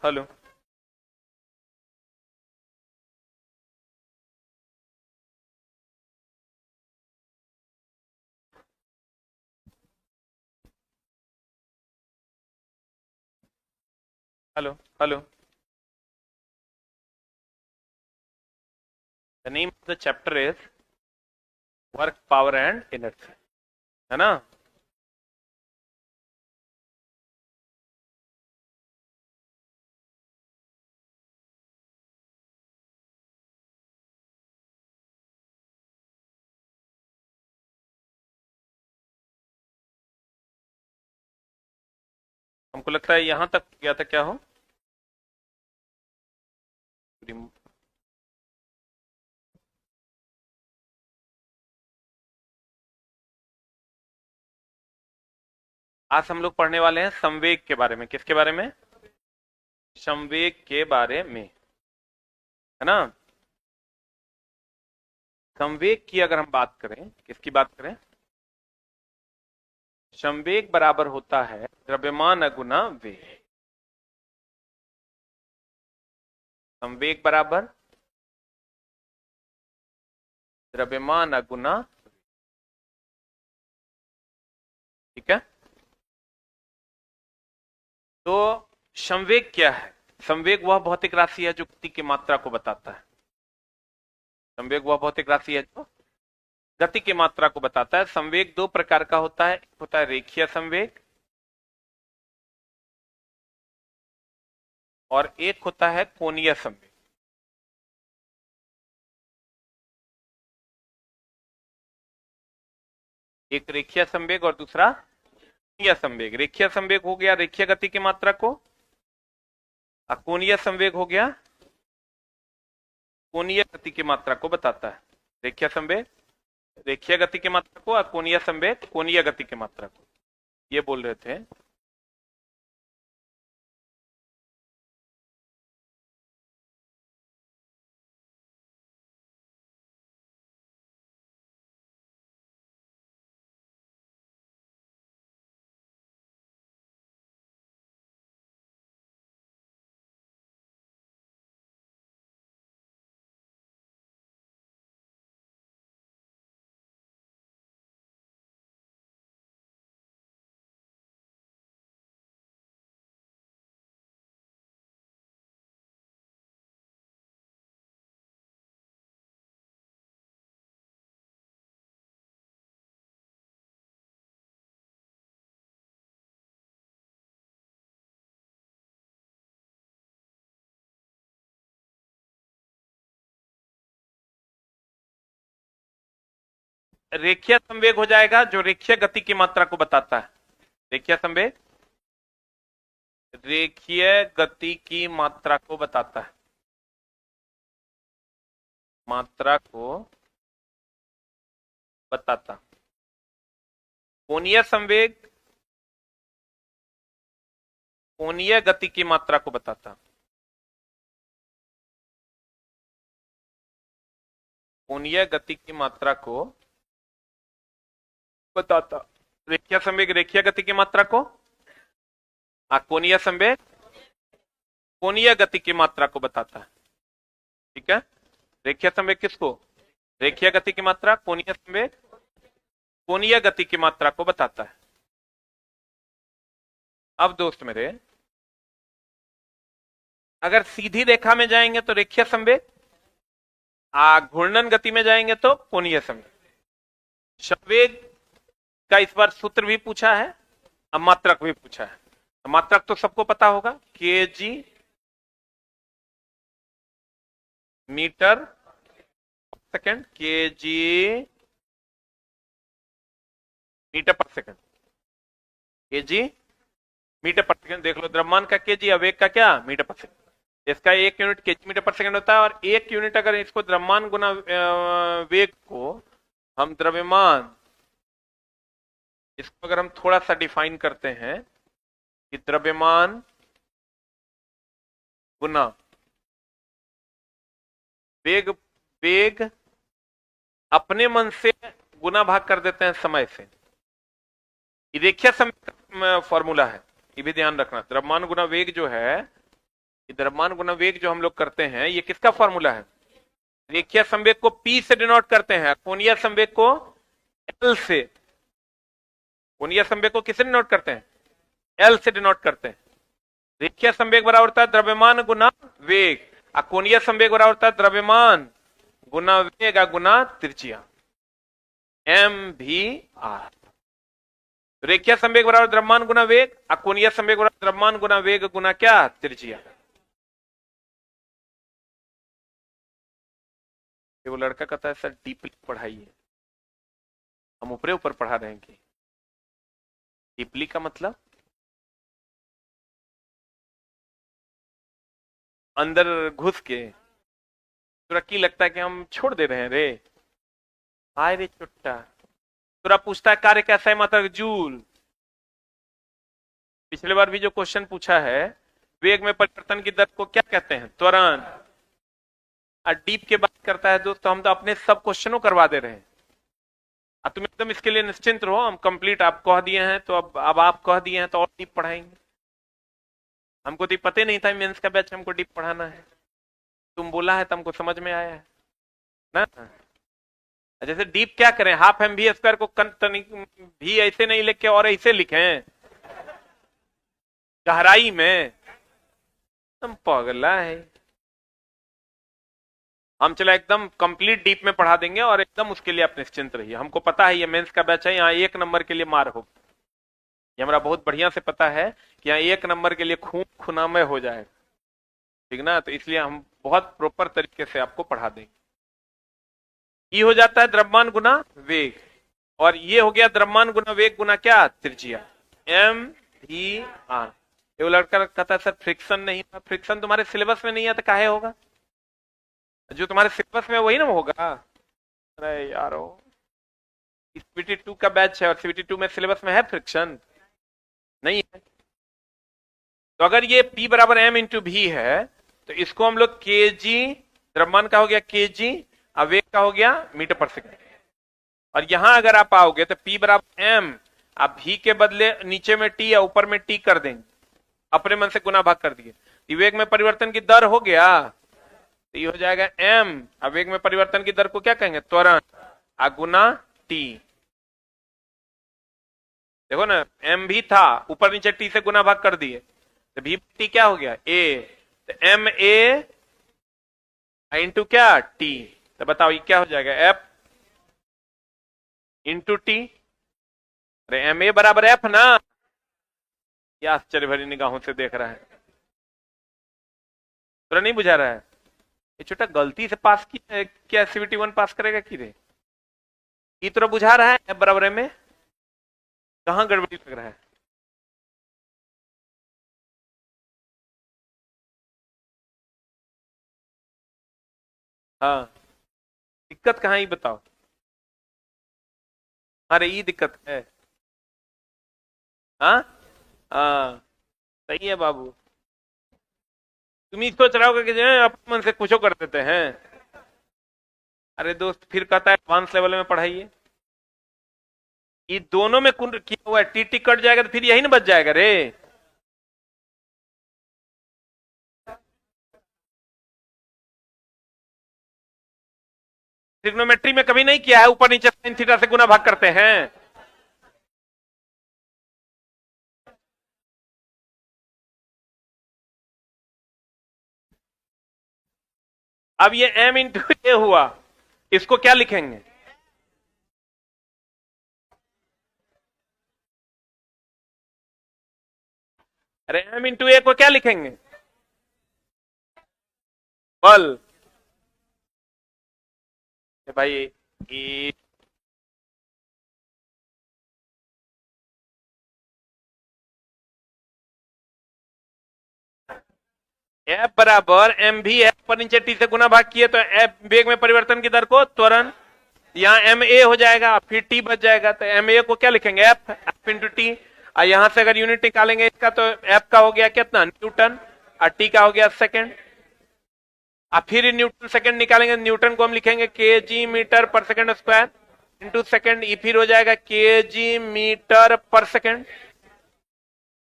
Hello. Hello hello. The name of the chapter is work, power and energy, है ना। हमको लगता है यहां तक गया था, क्या हो। आज हम लोग पढ़ने वाले हैं संवेग के बारे में। किसके बारे में? संवेग के बारे में, है ना। संवेग की अगर हम बात करें, किसकी बात करें? संवेग बराबर होता है द्रव्यमान गुना वेग। संवेग बराबर द्रव्यमान गुना, ठीक है। तो संवेग क्या है? संवेग वह भौतिक राशि है जो गति की मात्रा को बताता है। संवेग वह भौतिक राशि है जो गति की मात्रा को बताता है। संवेग दो प्रकार का होता है। एक होता है रेखीय संवेग और एक होता है कोणीय संवेग। एक रेखीय संवेग और दूसरा कोणीय संवेग। रेखीय संवेग हो गया रेखीय गति की मात्रा को, और कोणीय संवेग हो गया कोणीय गति की मात्रा को बताता है। रेखीय संवेग रेखीय गति की मात्रा को और कोणीय संवेग कोणीय गति की मात्रा को, ये बोल रहे थे। रेखीय संवेग हो जाएगा जो रेखीय गति की मात्रा को बताता है। रेखीय संवेग रेखीय गति की मात्रा को बताता है। मात्रा को बताता। कोणीय संवेग कोणीय गति की मात्रा को बताता। कोणीय गति की मात्रा को बताता। रेखीय संवेग रेखीय गति की मात्रा को, कोणीय संवेग कोणीय गति की मात्रा को बताता है। ठीक है। रेखीय संवेग किसको? रेखीय गति की मात्रा। कोणीय संवेग कोणीय गति की मात्रा को बताता है। अब दोस्त मेरे, अगर सीधी रेखा में जाएंगे तो रेखीय संवेग, घूर्णन गति में जाएंगे तो कोणीय संवेग। संवेग का इस बार सूत्र भी पूछा है, अब मात्रक भी पूछा है। मात्रक तो सबको पता होगा, KG metre second, KG metre per second, KG metre per second. देख लो, द्रव्यमान का केजी, आवेग का क्या? Metre per second. इसका एक unit KG metre per second होता है, और एक यूनिट अगर इसको द्रव्यमान गुना वेग को हम द्रव्यमान, इसको अगर हम थोड़ा सा डिफाइन करते हैं कि द्रव्यमान गुना वेग, वेग अपने मन से गुना भाग कर देते हैं समय से। ये रेखीय समय फॉर्मूला है, ये भी ध्यान रखना। द्रव्यमान गुना वेग जो है ये द्रव्यमान गुना वेग जो हम लोग करते हैं, ये किसका फॉर्मूला है? रेखीय संवेग को P से डिनोट करते हैं, कोणीय संवेग को L से। कोणीय संवेग को किससे डिनोट करते हैं? L से डिनोट करते हैं। रेखीय संवेग बराबर होता है द्रव्यमान गुना वेग, और कोणीय संवेग बराबर होता है द्रव्यमान गुना वेग गुना त्रिज्या, mvr। रेखीय संवेग बराबर द्रव्यमान गुना वेग, और कोणीय संवेग बराबर द्रव्यमान गुना वेग गुना क्या? त्रिज्या। वो लड़का कहता है सर डीपली पढ़ाइए, हम ऊपरे ऊपर पढ़ा रहे हैं कि डीपली का मतलब अंदर घुस के तुरा की लगता है कि हम छोड़ दे रहे हैं रे। आए रे चुट्टा, तुरा पूछता है कार्य कैसा है मात्रा जूल। पिछले बार भी जो क्वेश्चन पूछा है, वेग में परिवर्तन की दर को क्या कहते हैं? त्वरण। और डीप के बात करता है दोस्तों, हम तो अपने सब क्वेश्चनों करवा दे रहे हैं। तुम एकदम इसके लिए निश्चिंत रहो, हम कंप्लीट आप कह दिए हैं तो अब आप कह दिए हैं तो और डीप पढ़ाएंगे। हमको तो पता नहीं था मेंस का बैच हमको डीप पढ़ाना है, तुम बोला है तो हमको समझ में आया है ना। जैसे डीप क्या करें, हाफ एम भी स्क्वायर को भी ऐसे नहीं लिखे और ऐसे लिखें गहराई में, हम पगला है। हम चला एकदम कंप्लीट डीप में पढ़ा देंगे और एकदम उसके लिए आप निश्चिंत रहिए। हमको पता है ये मेंस का बैच है, यहाँ 1 नंबर के लिए मार हो, ये हमारा बहुत बढ़िया से पता है कि यहाँ 1 नंबर के लिए खून खुनामय हो जाए, ठीक ना। तो इसलिए हम बहुत प्रॉपर तरीके से आपको पढ़ा देंगे। ये हो जाता है द्रव्यमान गुना वेग, और ये हो गया द्रव्यमान गुना वेग गुना क्या? त्रिज्या, mvr। ये लड़का कहता है सर फ्रिक्शन नहीं, फ्रिक्शन तुम्हारे सिलेबस में नहीं है तो काहे होगा? जो तुम्हारे सिलेबस में वही ना होगा। अरे यारो, CVT2 का बैच है और CVT2 में सिलेबस में है फ्रिक्शन? नहीं है। तो अगर ये P बराबर m इंटू भी है तो इसको हम लोग kg, द्रव्यमान का हो गया kg, वेग का हो गया मीटर पर सेकंड। और यहां अगर आप आओगे तो P बराबर m, आप v के बदले नीचे में t या ऊपर में t कर देंगे, अपने मन से गुना भाग कर दिए। वेग में परिवर्तन की दर हो गया, तो ये हो जाएगा m, अब वेग में परिवर्तन की दर को क्या कहेंगे? त्वरण, गुना t। देखो ना, m भी था, ऊपर नीचे t से गुना भाग कर दिए, तो v t क्या हो गया? a। तो m a इंटू क्या? t। तो बताओ ये क्या हो जाएगा? f into t। अरे m a बराबर f ना। क्या आश्चर्य भरी निगाहों से देख रहा है, तो नहीं बुझा रहा है? ये छोटा गलती से पास की क्या CVT1 पास करेगा कि रे? ये तो बुझा रहा है f बराबर m a, कहां गड़बड़ी लग रहा है? हाँ, दिक्कत कहां ही बताओ। अरे ये दिक्कत है। हाँ हाँ, सही है बाबू। तुम ही सोच रहा होगा कि जो है अपने मन से कुछ कर देते हैं। अरे दोस्त फिर कहता है एडवांस लेवल में पढ़ाइए। ये दोनों में कुंड किया हुआ है, टी कट जाएगा तो फिर यही ना बच जाएगा रे। ट्रिग्नोमेट्री में कभी नहीं किया है, ऊपर नीचे साइन थीटा से गुना भाग करते हैं। अब ये m इंटू ए हुआ, इसको क्या लिखेंगे? अरे m इंटू ए को क्या लिखेंगे? बल। भाई ए F बराबर m भी F पर नीचे t से गुना भाग किए तो F वेग में परिवर्तन की दर को त्वरण, यहाँ m a हो जाएगा, फिर t बच जाएगा, तो m a को क्या लिखेंगे? f into T. और यहां से अगर यूनिट निकालेंगे इसका तो f का हो गया कितना? न्यूटन, और t का हो गया सेकंड। अब फिर न्यूटन सेकंड निकालेंगे, न्यूटन को हम लिखेंगे kg metre per second square into second, ये फिर हो जाएगा kg मीटर पर सेकंड।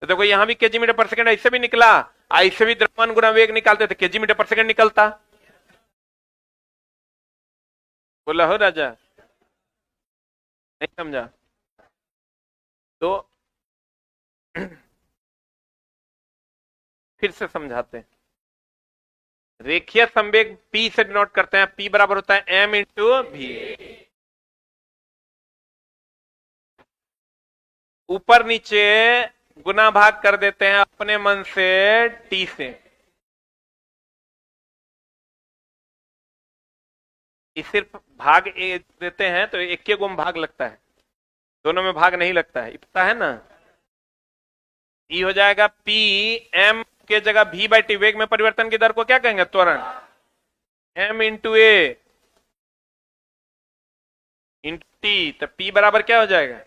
तो देखो यहां भी kg मीटर पर सेकंड ऐसे भी निकला, ऐसे भी द्रव्यमान गुना वेग निकालते थे, केजी मीटर पर सेकंड निकलता। बोला हो राजा, नहीं समझा तो फिर से समझाते हैं। रेखीय संवेग P से डिनोट करते हैं, P बराबर होता है m इंटू भी। ऊपर नीचे गुना भाग कर देते हैं अपने मन से T से। ये सिर्फ भाग देते हैं तो एक के गुम भाग लगता है, दोनों में भाग नहीं लगता है, पता है ना। ई हो जाएगा P m के जगह v बाई टी, वेग में परिवर्तन की दर को क्या कहेंगे, त्वरण, m इंटू ए इंटू टी। तो P बराबर क्या हो जाएगा,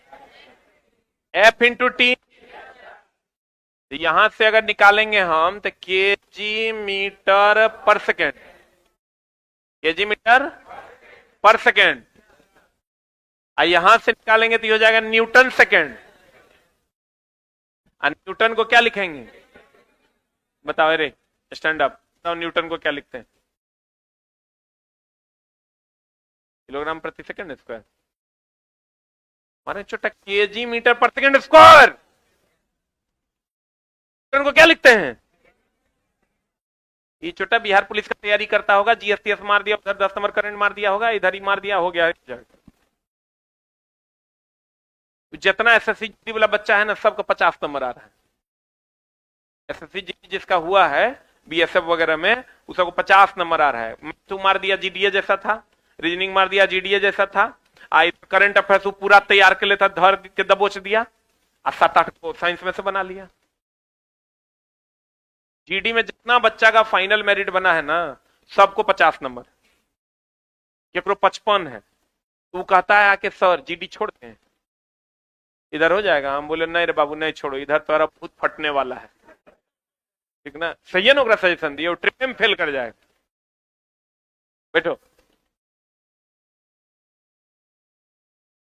F इंटू टी। तो यहां से अगर निकालेंगे हम तो केजी मीटर पर सेकेंड, केजी मीटर पर सेकेंड। यहां से निकालेंगे तो हो जाएगा न्यूटन सेकेंड। न्यूटन को क्या लिखेंगे, बताओ, अरे स्टैंड अप, बताओ न्यूटन को क्या लिखते हैं, किलोग्राम प्रति सेकंड स्क्वायर। हमारे छोटा KG metre per second square, Newton को क्या लिखते हैं। ये छोटा बिहार पुलिस का तैयारी करता होगा, जीएसटीएस मार दिया, उधर 10 नंबर करंट मार दिया होगा, इधर ही मार दिया, हो गया। जितना एसएससी वाला बच्चा है ना, सबको 50 नंबर आ रहा है। एसएससी जिसका हुआ है बीएसएफ वगैरह में, उसको 50 नंबर आ रहा है। तू मार दिया जीडीए जैसा था, रीजनिंग मार दिया जीडीए जैसा था, करंट अफेयर्स पूरा तैयार कर लेता, धर के दबोच दिया, 7-8 को साइंस में से बना लिया। जीडी में जितना बच्चा का फाइनल मेरिट बना है ना, सबको 50 नंबर, केकरो 55 है। तू कहता है आके सर जीडी छोड़ते हैं, इधर हो जाएगा। हम बोले नहीं रे बाबू नहीं छोड़ो, इधर तुम्हारा भूत फटने वाला है, ठीक ना। सही है ना, सजेशन दिए, ट्रिप में फेल कर जाएगा। बैठो,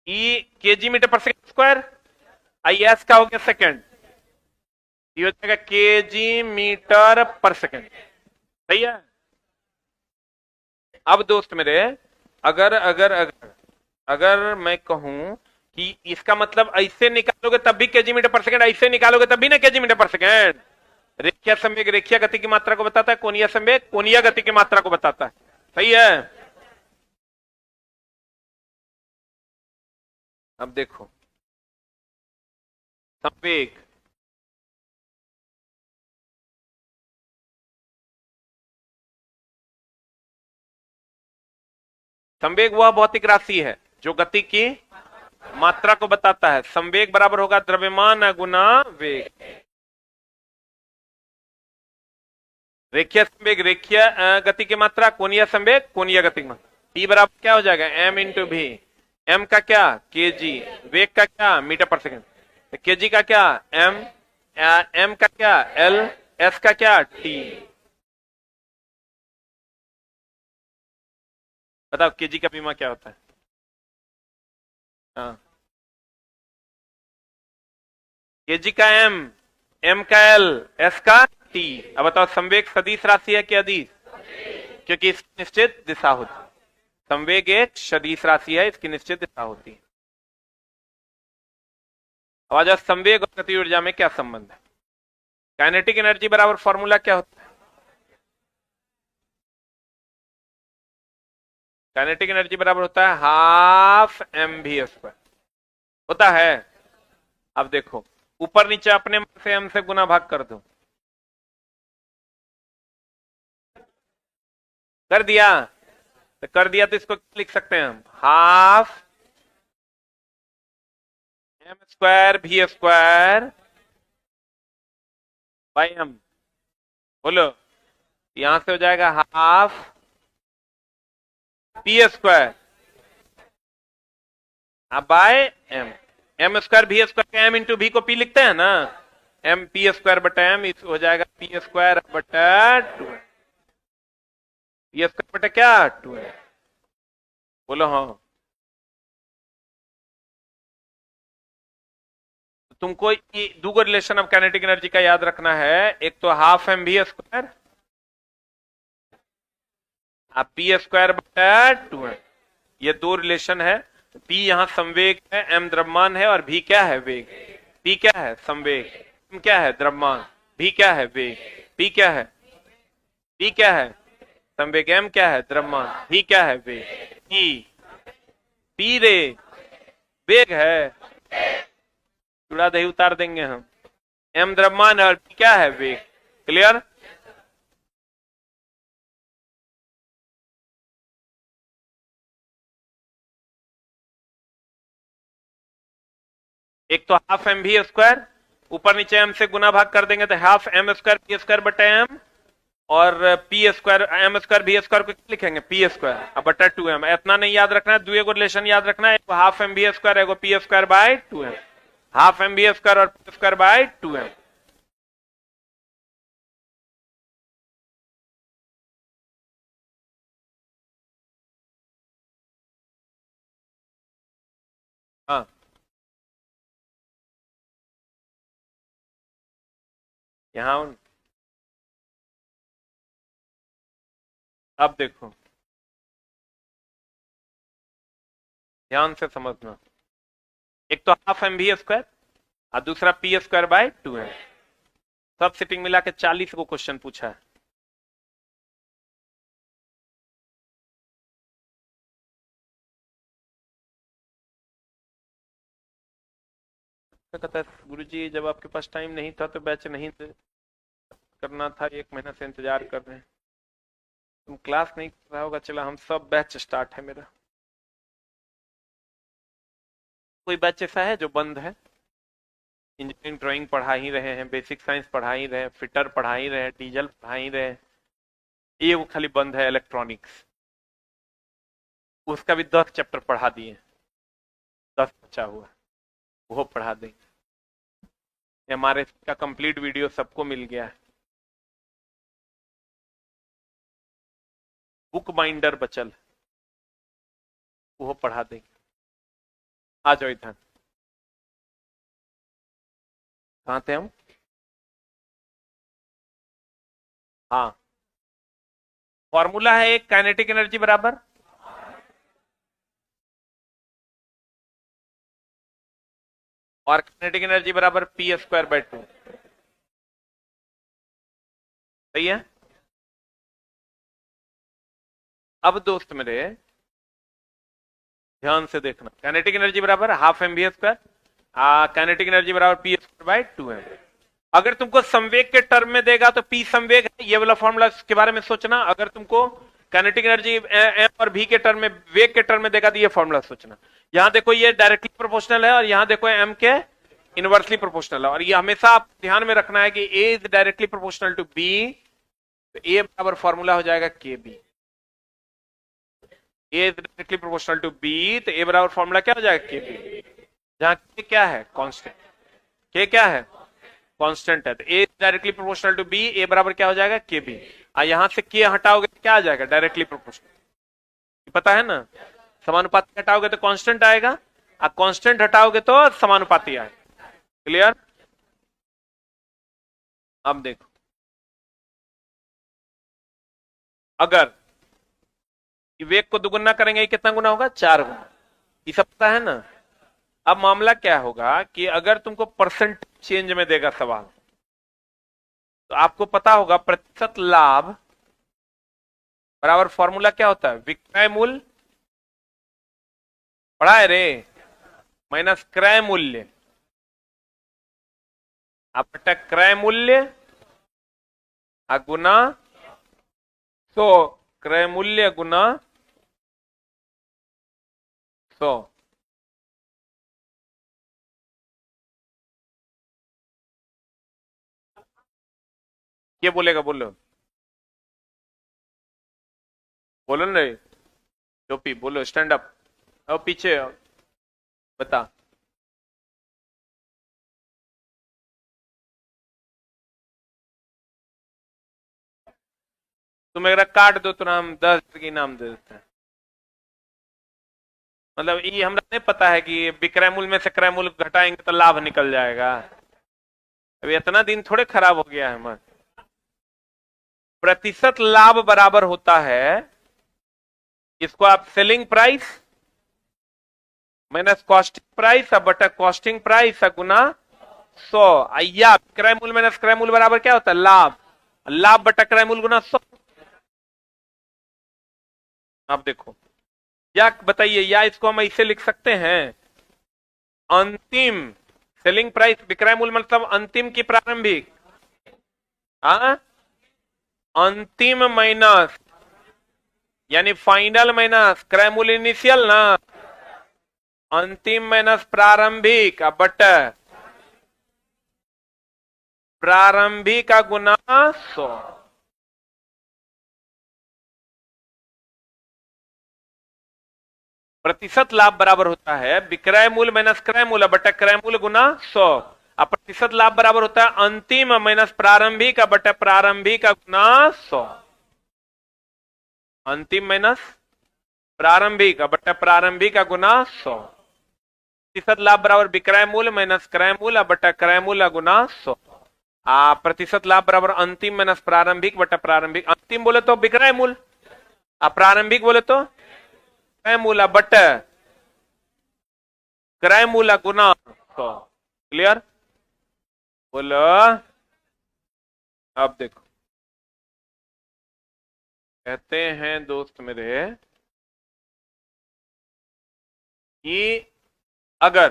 ई KG metre per second square, I S का हो गया सेकंड, ये हो जाएगा केजी मीटर पर सेकंड। सही है। अब दोस्त मेरे, अगर अगर अगर अगर मैं कहूं कि इसका मतलब ऐसे निकालोगे तब भी केजी मीटर पर सेकंड, ऐसे निकालोगे तब भी ना केजी मीटर पर सेकंड। रेखीय संवेग रेखीय गति की मात्रा को बताता है, कोणीय संवेग कोणीय गति की मात्रा को बताता है। सही है। अब देखो, संवेग संवेग वह भौतिक राशि है जो गति की मात्रा को बताता है। संवेग बराबर होगा द्रव्यमान गुना वेग। रेखीय संवेग रेखीय गति की मात्रा, कोणीय संवेग कोणीय गति की मात्रा। P बराबर क्या हो जाएगा, m इंटू भी। m का क्या, केजी, वेग का क्या, मीटर पर सेकंड। केजी का क्या, m, m का क्या, l, s का क्या, t। बताओ केजी का बीमा क्या होता है। हाँ, केजी का m, m का l, s का t। अब बताओ संवेग सदिश राशि है कि अदिश, क्योंकि इसकी निश्चित दिशा होती है। संवेग एक सदिश राशि है, इसकी निश्चित दिशा होती है। अब आ जाओ, संवेग और गति ऊर्जा में क्या संबंध है। काइनेटिक एनर्जी बराबर फॉर्मूला क्या होता है, काइनेटिक एनर्जी बराबर होता है हाफ mv स्क्वायर होता है। अब देखो, ऊपर नीचे अपने मन से m से गुना भाग कर दो, कर दिया, तो कर दिया तो इसको लिख सकते हैं हम, half m square v square by m। बोलो, यहां से हो जाएगा half p square by m। m square v square का m इंटू v को p लिखते हैं ना, m p स्क्वायर बटा m, हो जाएगा p स्क्वायर बटा 2, p स्क्वायर बटा क्या 2। बोलो हाँ। तुमको ये दूगो रिलेशन ऑफ काइनेटिक एनर्जी का याद रखना है। एक तो हाफ एम वी स्क्वायर आप पी स्क्वायर बटा 2m, ये दो रिलेशन है। पी यहां संवेग है, एम द्रव्यमान है, और भी क्या है वेग। पी क्या है संवेग, एम क्या है द्रव्यमान, भी क्या है वेग। पी क्या है, पी क्या है संवेग, एम क्या है द्रव्यमान, भी क्या है वेग। पी पी रे वेग है, चूड़ा दही उतार देंगे हम। एम द्रव्यमान है और पी क्या है वेग। क्लियर। एक तो हाफ एम भी स्क्वायर, ऊपर नीचे एम से गुना भाग कर देंगे तो half M square P square बटे एम, और पी स्क्वायर एम स्क्वायर भी स्क्वायर को क्या लिखेंगे पी स्क्वायर अब बटा 2m। इतना नहीं याद रखना है, दुए को रिलेशन याद रखना है, एक हाफ एम बी स्क्वायर, एक P square by 2m। Half M B square और पी स्क्वायर बाय 2m। हाँ यहाँ अब देखो ध्यान से समझना, एक तो हाफ एम बी स्क्वायर और दूसरा पी स्क्वायर बाय 2m। सब सिटिंग मिला के 40 को क्वेश्चन पूछा है। तो कहता है गुरुजी जब आपके पास टाइम नहीं था तो बैच नहीं करना था, 1 महीना से इंतजार कर रहे हैं। तुम क्लास नहीं कर रहा होगा, चला हम सब बैच स्टार्ट है मेरा। कोई बैच ऐसा है जो बंद है? इंजीनियरिंग ड्राइंग पढ़ा ही रहे हैं, बेसिक साइंस पढ़ा ही रहे हैं, फिटर पढ़ा ही रहे हैं, डीजल पढ़ा ही रहे हैं। ये वो खाली बंद है इलेक्ट्रॉनिक्स, उसका भी 10 चैप्टर पढ़ा दिए, 10 बचा हुआ वो पढ़ा देंगे। एमआरएस का कंप्लीट वीडियो सबको मिल गया है। बुक बाइंडर बचल वो पढ़ा देंगे। आ जाओ इधर, कहाँ थे हम? हाँ, फॉर्मूला है एक, काइनेटिक एनर्जी बराबर और काइनेटिक एनर्जी बराबर पी स्क्वायर बाय 2। सही है। अब दोस्त मेरे ध्यान से देखना, काइनेटिक एनर्जी बराबर half M B square, kinetic energy बराबर पी स्क्वायर बाय 2m। अगर तुमको संवेग के टर्म में देगा तो पी संवेग है, ये वाला फॉर्मूला के बारे में सोचना। अगर तुमको काइनेटिक एनर्जी एम और भी के टर्म में, वेग के टर्म में देगा तो ये फॉर्मूला सोचना। यहां देखो ये डायरेक्टली प्रोपोर्शनल है और यहां देखो एम के इनवर्सली प्रोपोर्शनल है, और ये हमेशा आप ध्यान में रखना है कि a is directly proportional to b, तो ए बराबर फॉर्मूला हो जाएगा के b. A is directly proportional to b, तो ए बराबर फॉर्मूला क्या हो जाएगा के बी, जहां के क्या है कांस्टेंट, के क्या है कांस्टेंट है। तो ए डायरेक्टली प्रोपोर्शनल टू बी, ए बराबर क्या हो जाएगा के बी। यहां से के हटाओगे तो क्या आ जाएगा डायरेक्टली प्रोपोर्शनल, पता है ना। समानुपाती हटाओगे तो कांस्टेंट आएगा, और कांस्टेंट हटाओगे तो समानुपाती आएगा। क्लियर। अब देखो, अगर वेग को दुगुना करेंगे ये कितना गुना होगा, 4 गुना। ये सब पता है ना। अब मामला क्या होगा कि अगर तुमको परसेंट चेंज में देगा सवाल, तो आपको पता होगा प्रतिशत लाभ बराबर फॉर्मूला क्या होता है, विक्रय मूल्य, पढ़ा है रे, माइनस क्रय मूल्य, आप क्रय मूल्य गुना 100, क्रय मूल्य गुना 100। ये बोलेगा, बोलो बोलो ना रे, टोपी बोलो, स्टैंड अप, और पीछे आओ, बता। तुम मेरा काट दो तो नाम 10 की नाम दे देते हैं। मतलब ये हमरा नहीं पता है कि विक्रय मूल्य में से क्रय मूल्य घटाएंगे तो लाभ निकल जाएगा। अभी इतना दिन थोड़े खराब हो गया है हमारा। प्रतिशत लाभ बराबर होता है, इसको आप selling price minus costing price बटा कॉस्टिंग प्राइस गुना 100। या क्रय मूल्य माइनस क्रय मूल्य बराबर क्या होता है? लाभ। लाभ बटा क्रय मूल्य गुना 100। आप देखो, या बताइए, या इसको हम ऐसे लिख सकते हैं, अंतिम सेलिंग प्राइस विक्रय मूल्य मतलब अंतिम की प्रारंभिक, हाँ, अंतिम माइनस यानी फाइनल माइनस क्रय मूल्य इनिशियल ना, अंतिम माइनस प्रारंभिक बट प्रारंभिक का गुना 100। प्रतिशत लाभ बराबर होता है विक्रय मूल्य माइनस क्रय मूल्य बटा क्रय मूल्य गुना 100। अब प्रतिशत लाभ बराबर होता है अंतिम माइनस प्रारंभिक बटा प्रारंभिक गुना 100। अंतिम माइनस प्रारंभिक बटा प्रारंभिक गुना 100। प्रतिशत लाभ बराबर विक्रय मूल्य माइनस क्रय मूल्य बटा क्रय मूल्य गुना 100। प्रतिशत लाभ बराबर अंतिम माइनस प्रारंभिक बटा प्रारंभिक, अंतिम बोले तो विक्रय मूल्य, प्रारंभिक बोले तो क्रय मूल्य बट क्रय मूल्य गुना 100। क्लियर? बोलो। अब देखो, कहते हैं दोस्त मेरे कि अगर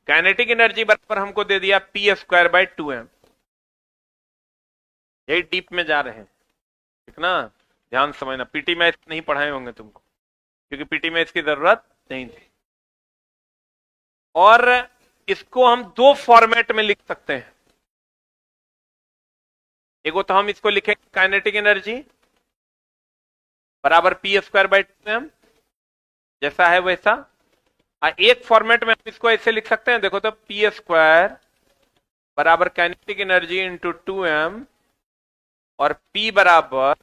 काइनेटिक एनर्जी बराबर हमको दे दिया पी स्क्वायर बाय 2m, यही डीप में जा रहे हैं, ठीक ना? ध्यान समझना, पीटी में नहीं पढ़ाए होंगे तुमको, क्योंकि पीटी में इसकी जरूरत नहीं थी। और इसको हम दो फॉर्मेट में लिख सकते हैं। एक तो हम इसको लिखेंगे काइनेटिक एनर्जी बराबर पी स्क्वायर बाय 2m, जैसा है वैसा। एक फॉर्मेट में हम इसको ऐसे लिख सकते हैं, देखो तो पी स्क्वायर बराबर काइनेटिक एनर्जी इंटू 2m और P बराबर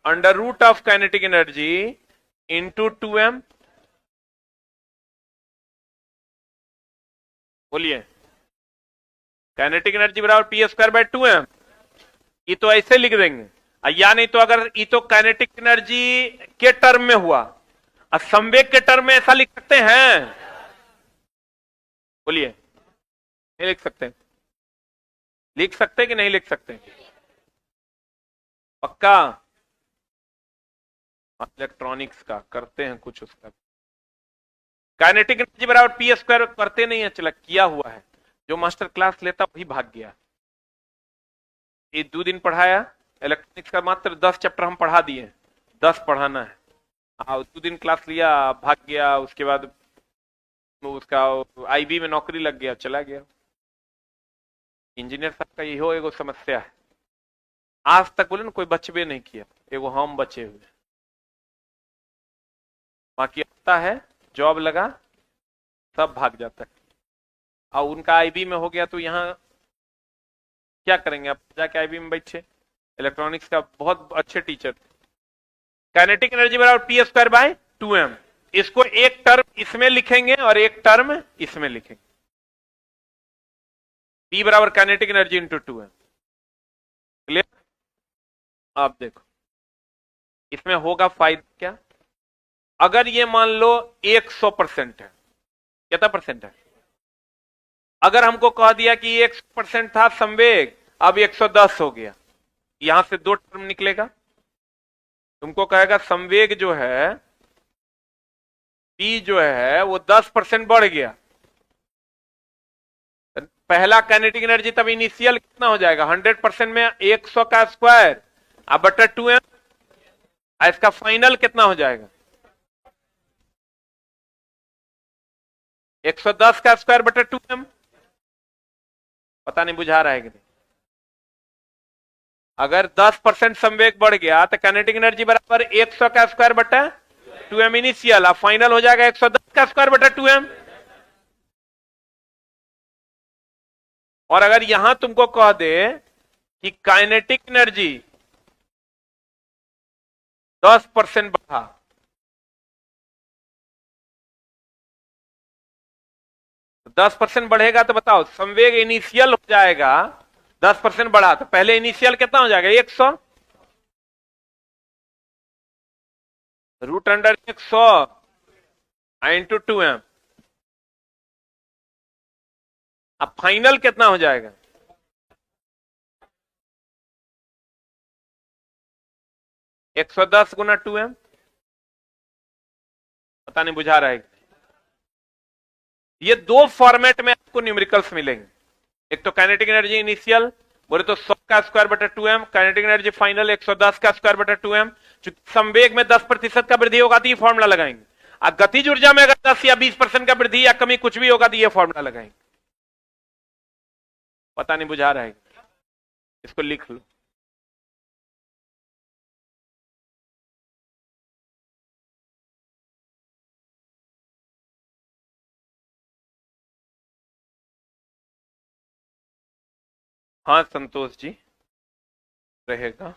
under root of kinetic energy into 2m। बोलिए, काइनेटिक एनर्जी बराबर पी स्क्वायर बाय 2m, ये तो ऐसे लिख देंगे। या नहीं तो अगर ये तो काइनेटिक एनर्जी के टर्म में हुआ, और संवेग के टर्म में ऐसा लिख सकते हैं? बोलिए, नहीं लिख सकते? लिख सकते कि नहीं लिख सकते? पक्का? इलेक्ट्रॉनिक्स का करते हैं कुछ उसका। काइनेटिक एनर्जी बराबर पी स्क्वायर करते नहीं है, चला किया हुआ है, जो मास्टर क्लास लेता वही भाग गया। ये 2 दिन पढ़ाया इलेक्ट्रॉनिक्स का, मात्र 10 चैप्टर हम पढ़ा दिए, 10 पढ़ाना है। 2 दिन क्लास लिया, भाग गया, उसके बाद उसका आईबी में नौकरी लग गया, चला गया। इंजीनियर साहब का यही एगो समस्या है, आज तक बोले ना कोई बचबे नहीं किया, एगो हम बचे हुए, बाकी आता है जॉब लगा सब भाग जाता है। और उनका आईबी में हो गया तो यहाँ क्या करेंगे? आप जाके आईबी में बैठे, इलेक्ट्रॉनिक्स का बहुत अच्छे टीचर। काइनेटिक एनर्जी बराबर पी स्क्वायर बाय 2m, इसको एक टर्म इसमें लिखेंगे और एक टर्म इसमें लिखेंगे। P बराबर kinetic energy into 2m। Clear? आप देखो, इसमें होगा फायदा क्या? अगर ये मान लो 100% है, कितना परसेंट है? अगर हमको कह दिया कि 100% था संवेग, अब 110 हो गया, यहां से 2 टर्म निकलेगा। तुमको कहेगा संवेग जो है P जो है वो 10% बढ़ गया। पहला काइनेटिक एनर्जी तब इनिशियल कितना हो जाएगा? 100% में 100 का स्क्वायर अब बटा 2m, इसका फाइनल कितना हो जाएगा? 110 का स्क्वायर बटा 2m। पता नहीं बुझा रहा है कि नहीं? अगर 10% संवेग बढ़ गया तो काइनेटिक एनर्जी बराबर 100 का स्क्वायर बटा 2m इनिशियल, अब फाइनल हो जाएगा 110 का स्क्वायर बटा 2m। और अगर यहां तुमको कह दे कि काइनेटिक एनर्जी 10% बढ़ा, 10% बढ़ेगा तो बताओ संवेग इनिशियल हो जाएगा 10% बढ़ा तो पहले इनिशियल कितना हो जाएगा 100 √100 इंटू 2m। अब फाइनल कितना हो जाएगा 110 गुना 2m। पता नहीं बुझा रहा है। ये दो फॉर्मेट में आपको न्यूमेरिकल्स मिलेंगे, एक तो काइनेटिक एनर्जी इनिशियल बोले तो 100 का स्क्वायर बटा 2m, काइनेटिक एनर्जी फाइनल 110 का स्क्वायर बटा 2m। संवेग में 10% का वृद्धि होगा तो ये फॉर्मूला लगाएंगे। अब गतिज ऊर्जा में अगर 10 या 20% का वृद्धि या कमी कुछ भी होगा तो ये फॉर्मूला लगाएंगे। पता नहीं बुझा रहा है, इसको लिख लो। हाँ संतोष जी रहेगा।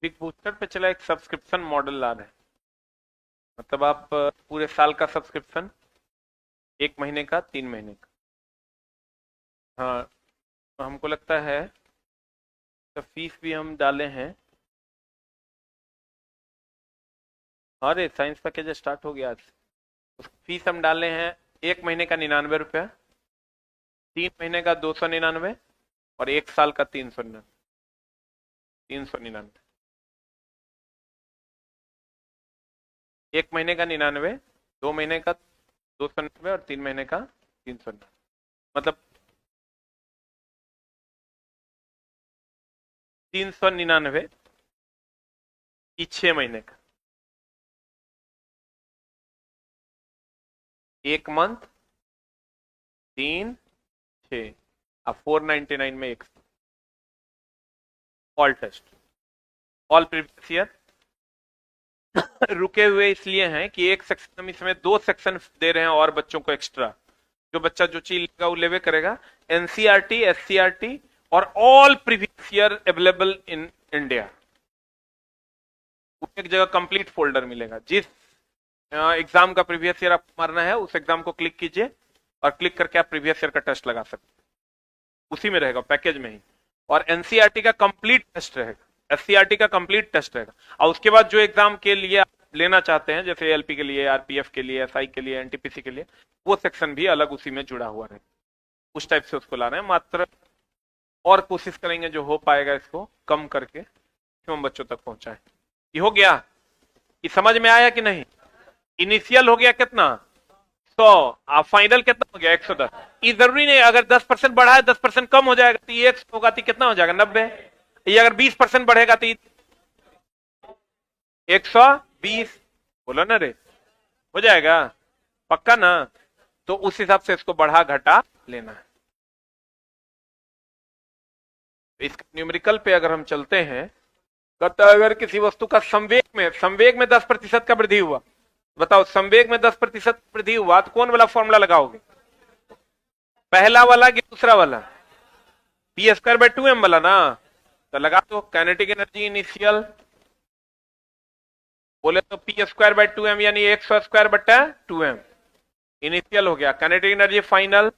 बिग बूस्टर पे चला एक सब्सक्रिप्शन मॉडल ला रहे हैं, मतलब आप पूरे साल का सब्सक्रिप्शन 1 महीने का 3 महीने का। हाँ तो हमको लगता है तो फीस भी हम डाले हैं। अरे साइंस पैकेज स्टार्ट हो गया आज। उसकी फीस हम डाले हैं 1 महीने का 99 रुपया, 3 महीने का 299 और 1 साल का 399। 1 महीने का 99, 2 महीने का 299 और 3 महीने का 399, मतलब 399 की 6 महीने का, 1 मंथ 3 6 अब 499 में एक all test all previous year. रुके हुए इसलिए हैं कि एक सेक्शन हम इसमें 2 सेक्शन दे रहे हैं और बच्चों को एक्स्ट्रा। जो बच्चा जो चीज लेगा वो लेवे करेगा, एनसीईआरटी एससीईआरटी और all previous year available in India. एक जगह कंप्लीट फोल्डर मिलेगा। जिस एग्जाम का प्रीवियस ईयर आपको मारना है उस एग्जाम को क्लिक कीजिए और क्लिक करके आप प्रीवियस ईयर का टेस्ट लगा सकते हैं, उसी में रहेगा पैकेज में ही। और एनसीईआरटी का कंप्लीट टेस्ट रहेगा, एससीईआरटी का कंप्लीट टेस्ट रहेगा। और उसके बाद जो एग्जाम के लिए आप लेना चाहते हैं जैसे एलपी के लिए, आरपीएफ के लिए, एसआई के लिए, एनटीपीसी के लिए, वो सेक्शन भी अलग उसी में जुड़ा हुआ रहेगा। उस टाइप से उसको ला रहे हैं। मात्र और कोशिश करेंगे जो हो पाएगा इसको कम करके मैक्सिमम बच्चों तक पहुंचाए। ये हो गया, ये समझ में आया कि नहीं? इनिशियल हो गया कितना 100, आप फाइनल कितना हो गया 110। ये जरूरी नहीं अगर 10% बढ़ा है 10% कम हो जाएगा तो ये 100 होगा तो कितना हो जाएगा 90। ये अगर 20% बढ़ेगा तो 120 बोलो ना रे, हो जाएगा पक्का ना? तो उस हिसाब से इसको बढ़ा घटा लेना है। इस न्यूमेरिकल पे अगर हम चलते हैं, कहता है अगर किसी वस्तु का संवेग में 10% का वृद्धि हुआ, बताओ संवेग में 10% वृद्धि हुआ तो कौन वाला फॉर्मूला लगाओगे? पहला वाला कि दूसरा वाला? पी स्क्वायर बाय 2m वाला ना। तो लगा दो काइनेटिक एनर्जी इनिशियल, बोले तो पी स्क्वायर बाय 2m यानी 100 स्क्वायर बटा 2m इनिशियल हो गया। काइनेटिक एनर्जी फाइनल,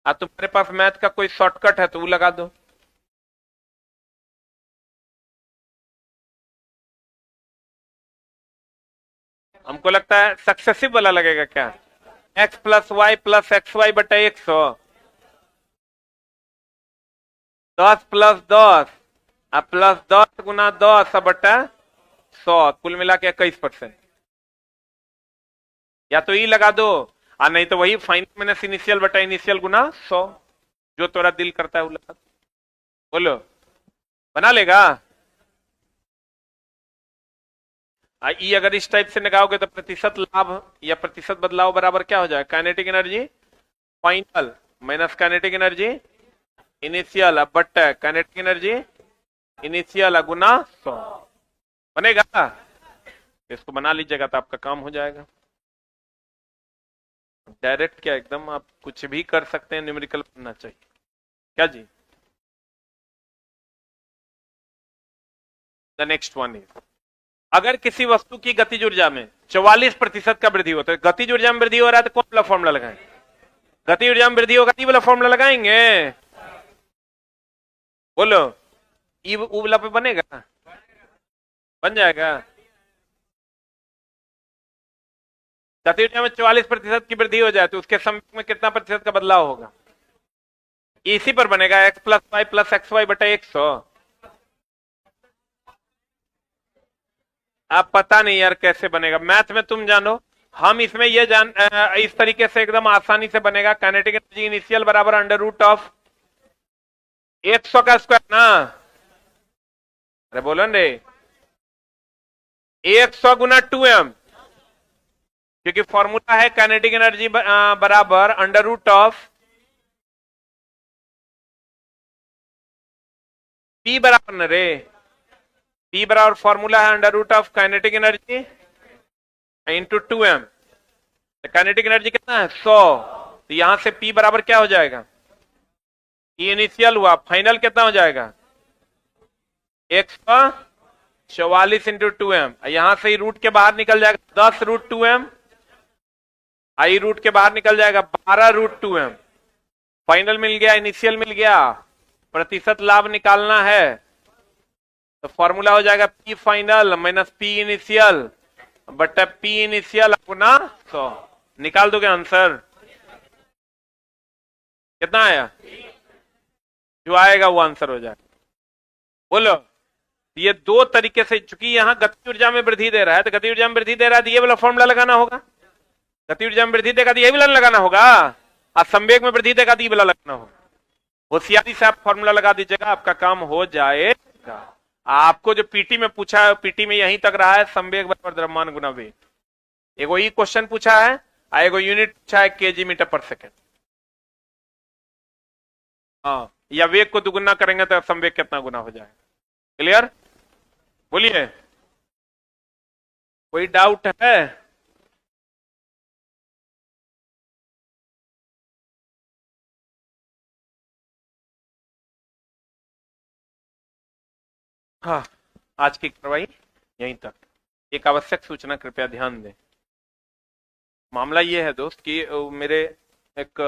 तुम्हारे पास मैथ का कोई शॉर्टकट है तो वो लगा दो। हमको लगता है सक्सेसिव वाला लगेगा क्या? x प्लस एक्स वाई बटा 100, 10 प्लस 10 प्लस 10 गुना 10 बटा 100, कुल मिला के 21%। या तो ई लगा दो, नहीं तो वही फाइनल माइनस इनिशियल बटा इनिशियल गुना 100, जो तोरा दिल करता है वो लगा दो। बोलो, बना लेगा? ई अगर इस टाइप से लगाओगे तो प्रतिशत लाभ या प्रतिशत बदलाव बराबर क्या हो जाएगा? Kinetic energy final minus kinetic energy initial but kinetic energy initial गुना 100 बनेगा। इसको बना लीजिएगा तो आपका काम हो जाएगा। डायरेक्ट क्या, एकदम आप कुछ भी कर सकते हैं, न्यूमेरिकल बनना चाहिए क्या जी? द नेक्स्ट वन इज, अगर किसी वस्तु की गतिज ऊर्जा में 44% का वृद्धि होता है, गतिज ऊर्जा में वृद्धि हो रहा है तो कौन वाला फॉर्मूला लगाएं? गति ऊर्जा में वृद्धि होगा ई वाला फॉर्मूला लगाएंगे। बोलो, ई वाला पे बनेगा? बन जाएगा। गति ऊर्जा में 44% की वृद्धि हो जाए तो उसके समय में कितना प्रतिशत का बदलाव होगा? इसी पर बनेगा x प्लस एक्स वाई बटा 100। आप पता नहीं यार कैसे बनेगा, मैथ में तुम जानो, हम इसमें ये इस तरीके से एकदम आसानी से बनेगा। काइनेटिक एनर्जी इनिशियल बराबर अंडर रूट ऑफ 100 का स्क्वायर ना, अरे बोलो रे, 100 गुना 2m, क्योंकि फॉर्मूला है काइनेटिक एनर्जी बराबर अंडर रूट ऑफ p बराबर न रे, p बराबर फॉर्मूला है under root of kinetic energy into 2m। Kinetic energy कितना है? 100। तो यहां से p बराबर क्या हो जाएगा? e इनिशियल हुआ, फाइनल कितना हो जाएगा? 144 इंटू 2m। यहां से ही रूट के बाहर निकल जाएगा 10 रूट 2m, आई रूट के बाहर निकल जाएगा 12 रूट 2m। फाइनल मिल गया, इनिशियल मिल गया, प्रतिशत लाभ निकालना है तो फॉर्मूला हो जाएगा P final minus P initial बटा पी इनिशियल अपना 100। निकाल दोगे आंसर? कितना आया? जो आएगा वो आंसर हो जाएगा। बोलो, ये दो तरीके से, चूंकि यहां गति ऊर्जा में वृद्धि दे रहा है तो गति ऊर्जा में वृद्धि दे रहा है तो ये वाला फॉर्मूला लगाना होगा। गति ऊर्जा में वृद्धि देगा तो यही वाला लगाना होगा, और संवेग में वृद्धि देगा तो ये वाला लगाना होगा। होशियारी से आप फॉर्मूला लगा दीजिएगा, आपका काम हो जाएगा। आपको जो पीटी में पूछा है, पीटी में यहीं तक रहा है, संवेग बराबर द्रव्यमान गुना वेग। एगो ही क्वेश्चन पूछा है, एगो यूनिट पूछा है केजी मीटर पर सेकेंड। हाँ, या वेग को दुगुना करेंगे तो संवेग कितना गुना हो जाएगा? क्लियर? बोलिए, कोई डाउट है? हाँ, आज की कार्रवाई यहीं तक। एक आवश्यक सूचना कृपया ध्यान दें। मामला ये है दोस्त कि मेरे एक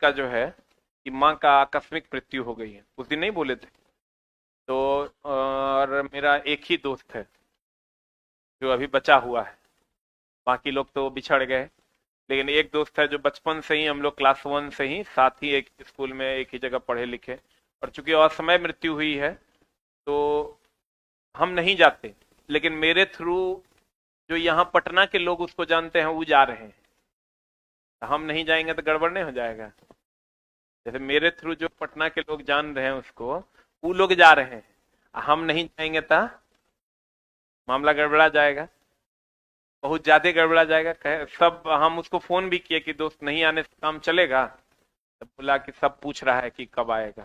का जो है कि माँ का आकस्मिक मृत्यु हो गई है। उस दिन नहीं बोले थे तो, और मेरा एक ही दोस्त है जो अभी बचा हुआ है, बाकी लोग तो बिछड़ गए, लेकिन एक दोस्त है जो बचपन से ही हम लोग क्लास 1 से ही साथ ही एक स्कूल में एक ही जगह पढ़े लिखे, और चूंकि असमय मृत्यु हुई है तो हम नहीं जाते, लेकिन मेरे थ्रू जो यहाँ पटना के लोग उसको जानते हैं वो जा रहे हैं। हम नहीं जाएंगे तो गड़बड़ नहीं हो जाएगा? जैसे मेरे थ्रू जो पटना के लोग जान रहे हैं उसको, वो लोग जा रहे हैं, हम नहीं जाएंगे तो मामला गड़बड़ा जाएगा, बहुत ज्यादा गड़बड़ा जाएगा। सब हम उसको फोन भी किए कि दोस्त नहीं आने से काम चलेगा, तो बोला कि सब पूछ रहा है कि कब आएगा,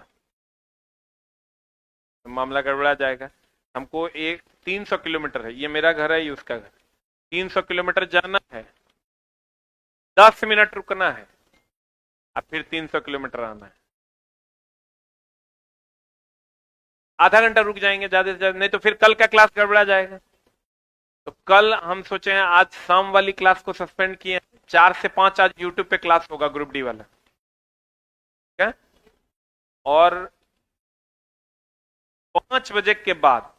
तो मामला गड़बड़ा जाएगा। हमको 300 किलोमीटर है, ये मेरा घर है ये उसका घर, 300 किलोमीटर जाना है, 10 मिनट रुकना है, अब फिर 300 किलोमीटर आना है। आधा घंटा रुक जाएंगे ज्यादा से ज्यादा, नहीं तो फिर कल का क्लास गड़बड़ा जाएगा। तो कल हम सोचे हैं, आज शाम वाली क्लास को सस्पेंड किए हैं, 4 से 5 आज यूट्यूब पे क्लास होगा ग्रुप डी वाला, ठीक है। और 5 बजे के बाद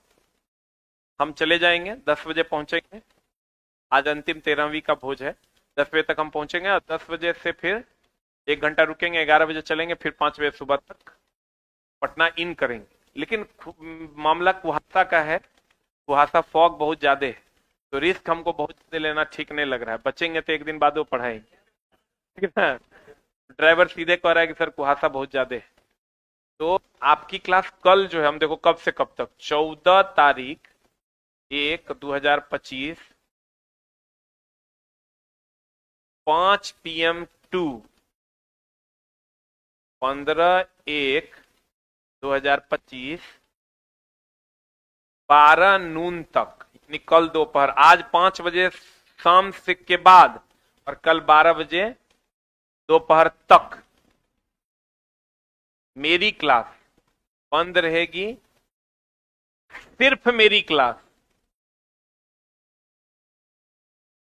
हम चले जाएंगे, 10 बजे पहुंचेंगे। आज अंतिम 13वीं का भोज है, 10 बजे तक हम पहुंचेंगे और 10 बजे से फिर 1 घंटा रुकेंगे, 11 बजे चलेंगे, फिर 5 बजे सुबह तक पटना इन करेंगे। लेकिन मामला कुहासा का है, कुहासा फॉग बहुत ज्यादा है, तो रिस्क हमको बहुत ज्यादा लेना ठीक नहीं लग रहा है। बचेंगे तो एक दिन बाद वो पढ़ाएंगे, ठीक है ना। ड्राइवर सीधे कह रहा है कि सर कुहासा बहुत ज्यादा है। तो आपकी क्लास कल जो है, हम देखो कब से कब तक, 14 तारीख 1/2025 5 PM टू 15/1/2025 12 नून तक, यानी कल दोपहर, आज 5 बजे शाम से के बाद और कल 12 बजे दोपहर तक मेरी क्लास बंद रहेगी। सिर्फ मेरी क्लास,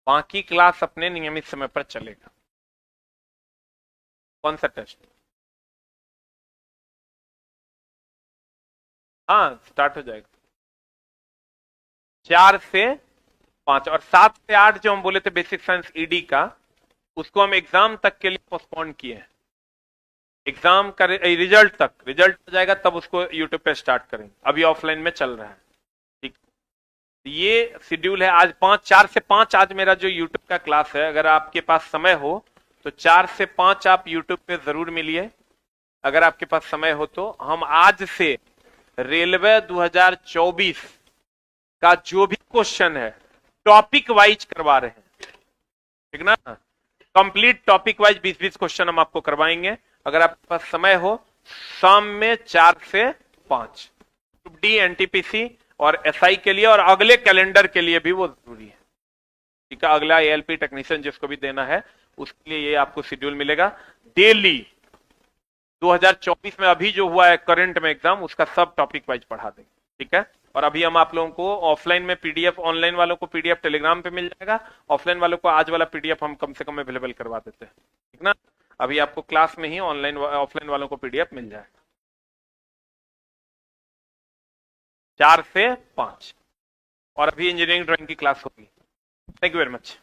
बाकी क्लास अपने नियमित समय पर चलेगा। कौन सा टेस्ट? हाँ, स्टार्ट हो जाएगा 4 से 5, और 7 से 8 जो हम बोले थे बेसिक साइंस ईडी का, उसको हम एग्जाम तक के लिए पोस्टपोन किए हैं। एग्जाम का रिजल्ट तक, रिजल्ट हो जाएगा तब उसको यूट्यूब पे स्टार्ट करेंगे, अभी ऑफलाइन में चल रहा है, ठीक। ये शेड्यूल है। आज 4 से 5 आज मेरा जो यूट्यूब का क्लास है, अगर आपके पास समय हो तो 4 से 5 आप यूट्यूब पे जरूर मिलिए। अगर आपके पास समय हो तो हम आज से रेलवे 2024 का जो भी क्वेश्चन है टॉपिक वाइज करवा रहे हैं, ठीक ना। कंप्लीट टॉपिक वाइज 20-20 क्वेश्चन हम आपको करवाएंगे। अगर आपके पास समय हो, शाम में 4 से 5 ग्रुप डी, एनटीपीसी और एसआई के लिए, और अगले कैलेंडर के लिए भी वो जरूरी है, ठीक है। अगला एएलपी टेक्नीशियन जिसको भी देना है उसके लिए ये आपको शेड्यूल मिलेगा डेली। 2024 में अभी जो हुआ है करंट में एग्जाम, उसका सब टॉपिक वाइज पढ़ा देंगे, ठीक है। और अभी हम आप लोगों को ऑफलाइन में पीडीएफ, ऑनलाइन वालों को पीडीएफ टेलीग्राम पे मिल जाएगा, ऑफलाइन वालों को आज वाला पीडीएफ हम कम से कम अवेलेबल करवा देते हैं, ठीक ना। अभी आपको क्लास में ही ऑनलाइन ऑफलाइन वालों को पीडीएफ मिल जाएगा 4 से 5, और अभी इंजीनियरिंग ड्राइंग की क्लास होगी। Thank you very much.